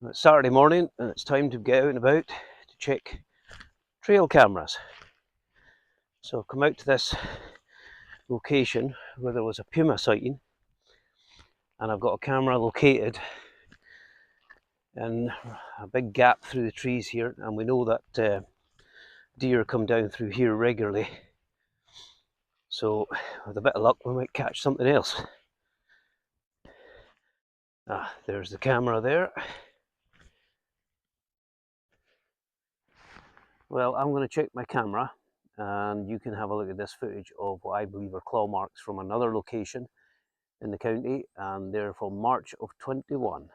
It's Saturday morning and it's time to get out and about to check trail cameras. So I've come out to this location where there was a puma sighting, and I've got a camera located in a big gap through the trees here, and we know that deer come down through here regularly. So with a bit of luck we might catch something else. There's the camera there. Well, I'm going to check my camera and you can have a look at this footage of what I believe are claw marks from another location in the county, and they're from March of 21.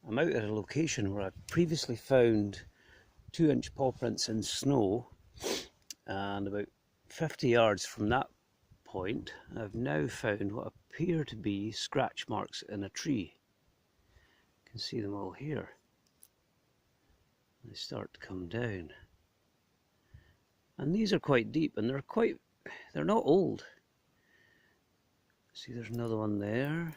I'm out at a location where I previously found 2-inch paw prints in snow, and about 50 yards from that point I've now found what appear to be scratch marks in a tree. You can see them all here. They start to come down, and these are quite deep, and they're not old. See, there's another one there.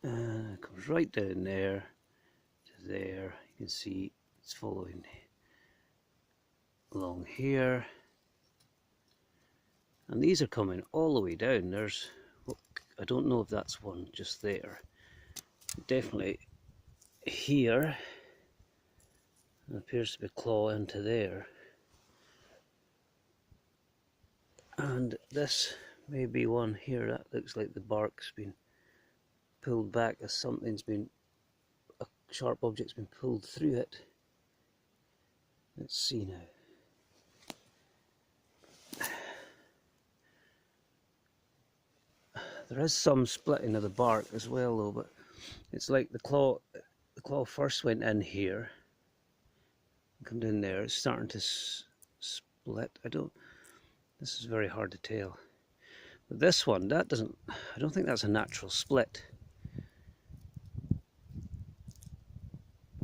It comes right down there to there. You can see it's following along here, and these are coming all the way down. There's, I don't know if that's one just there, definitely here. It appears to be claw into there, and this may be one here. That looks like the bark's been pulled back as something's been, a sharp object's been pulled through it. Let's see now. There is some splitting of the bark as well though, but it's like the claw first went in here, come in there, it's starting to split. This is very hard to tell. But this one, I don't think that's a natural split.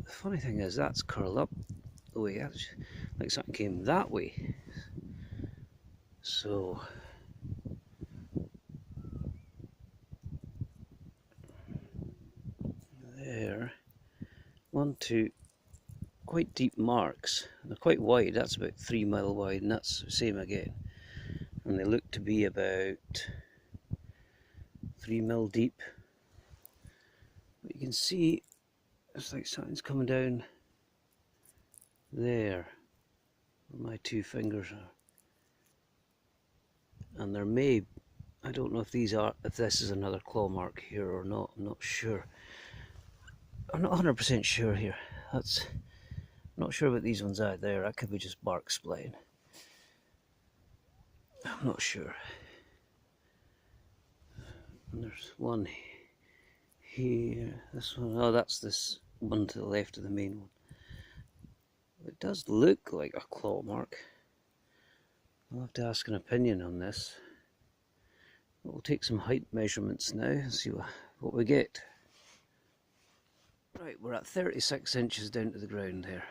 The funny thing is that's curled up the way, like something came that way. So there, 1, 2, quite deep marks. They're quite wide. That's about 3 mile wide, and that's the same again. And they look to be about 3 mil deep. But you can see it's like something's coming down there where my 2 fingers are. And there may, I don't know if this is another claw mark here or not. I'm not sure. I'm not 100% sure here. I'm not sure about these ones out there. That could be just bark splitting. I'm not sure. And there's one here. This one, oh, that's this one to the left of the main one. It does look like a claw mark. I'll have to ask an opinion on this. We'll take some height measurements now and see what we get. Right, we're at 36 inches down to the ground there.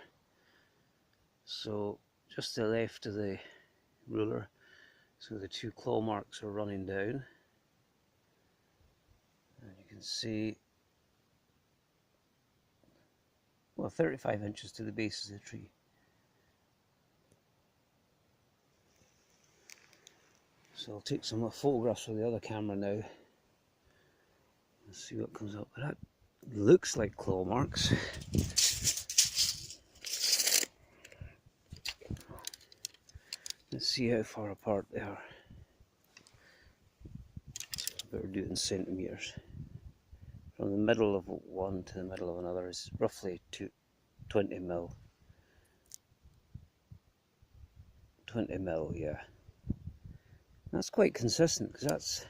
So just to the left of the ruler, so the 2 claw marks are running down. And you can see, well, 35 inches to the base of the tree. So I'll take some photographs with the other camera now. Let's see what comes up. But that looks like claw marks. Let's see how far apart they are. So I better do it in centimetres. From the middle of one to the middle of another is roughly 20 mil. 20 mil, yeah. That's quite consistent, because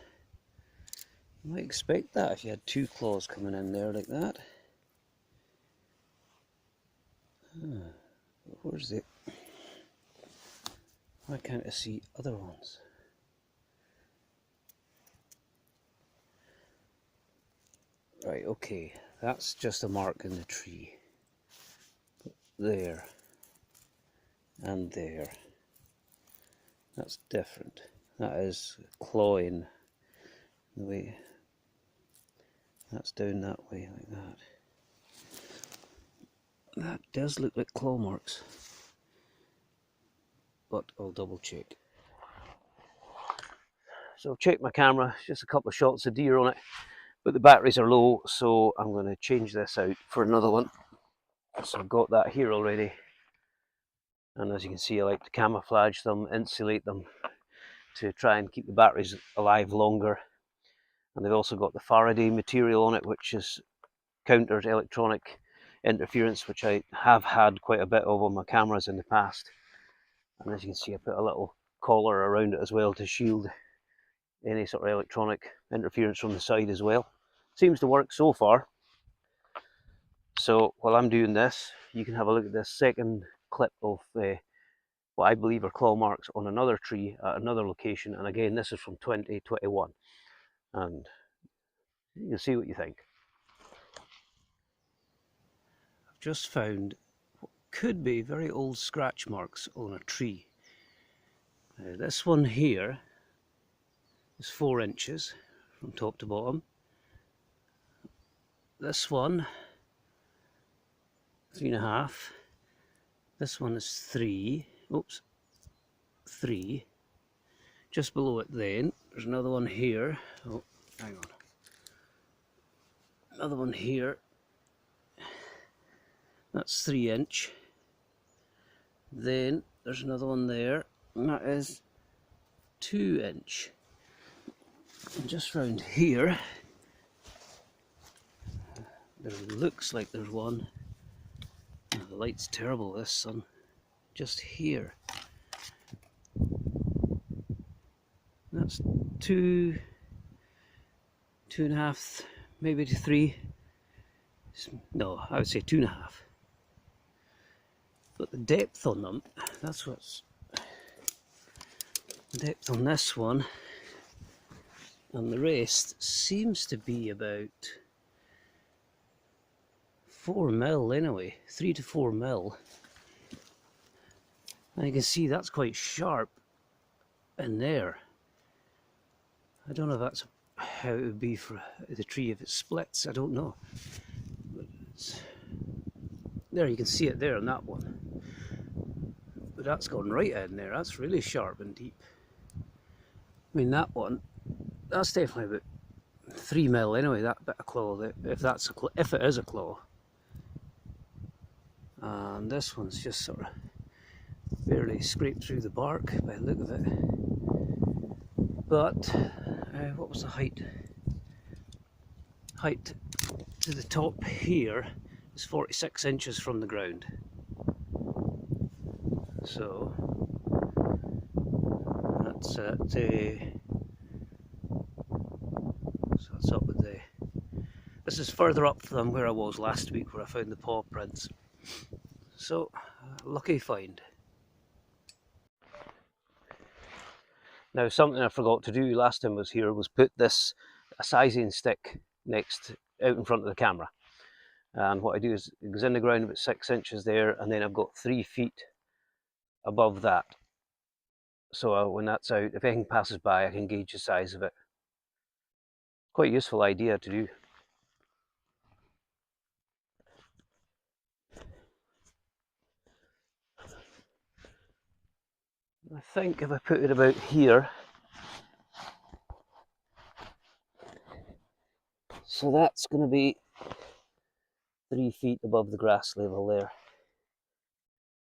you might expect that if you had 2 claws coming in there like that. Where's the... Why can't I see other ones? Right, okay, that's just a mark in the tree. There. And there. That's different. That is clawing the way. That's down that way like that. That does look like claw marks, but I'll double check. So I've checked my camera, just a couple of shots of deer on it, but the batteries are low, so I'm going to change this out for another one. So I've got that here already, and as you can see, I like to camouflage them, insulate them to try and keep the batteries alive longer. And they've also got the Faraday material on it, which is counters electronic interference, which I have had quite a bit of on my cameras in the past. And as you can see, I put a little collar around it as well to shield any sort of electronic interference from the side as well. Seems to work so far. So while I'm doing this, you can have a look at this second clip of what I believe are claw marks on another tree at another location. And again, this is from 2021. And you can see what you think. I've just found what could be very old scratch marks on a tree. This one here is 4 inches from top to bottom. This one, 3.5. This one is 3. Oops, 3. Just below it then, there's another one here. Oh, hang on. Another one here. That's 3 inch. Then there's another one there, and that is 2 inch. And just round here, there looks like there's one. Oh, the light's terrible this sun. Just here. That's 2, 2.5, maybe to 3. No, I would say 2.5. But the depth on them, that's what's the depth on this one, and the rest seems to be about 4 mil anyway, 3 to 4 mil. And you can see that's quite sharp in there. I don't know if that's how it would be for the tree if it splits, I don't know. But there, you can see it there on that one. But that's gone right in there, that's really sharp and deep. I mean, that one, that's definitely about 3 mil anyway, that bit of claw, if it is a claw. And this one's just sort of barely scraped through the bark by the look of it. But what was the height? Height to the top here is 46 inches from the ground. So that's at so that's up with the. This is further up than where I was last week, where I found the paw prints. So lucky find. Now, something I forgot to do last time I was here was put this a sizing stick out in front of the camera. And what I do is it goes in the ground about 6 inches there, and then I've got 3 feet above that. So when that's out, if anything passes by, I can gauge the size of it. Quite a useful idea to do. I think if I put it about here, so that's going to be 3 feet above the grass level there.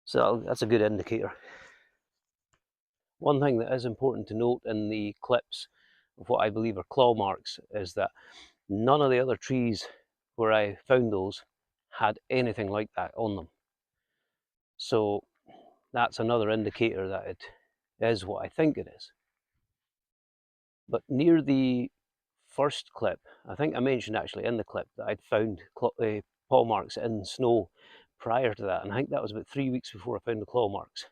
So that's a good indicator. One thing that is important to note in the clips of what I believe are claw marks is that none of the other trees where I found those had anything like that on them. So that's another indicator that it is what I think it is. But near the first clip, I think I mentioned actually in the clip that I'd found paw marks in snow prior to that, and I think that was about 3 weeks before I found the claw marks.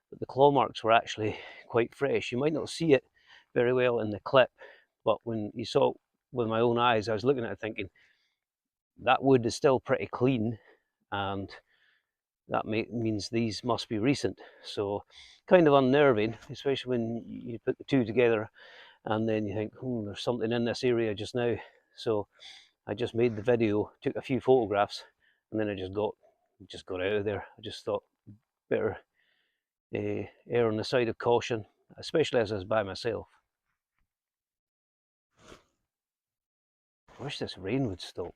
But the claw marks were actually quite fresh. You might not see it very well in the clip, but when you saw it with my own eyes, I was looking at it thinking, that wood is still pretty clean, and that means these must be recent. So kind of unnerving, especially when you put the two together and then you think, there's something in this area just now. So I just made the video, took a few photographs, and then I just got out of there. I just thought better err on the side of caution, especially as I was by myself. I wish this rain would stop.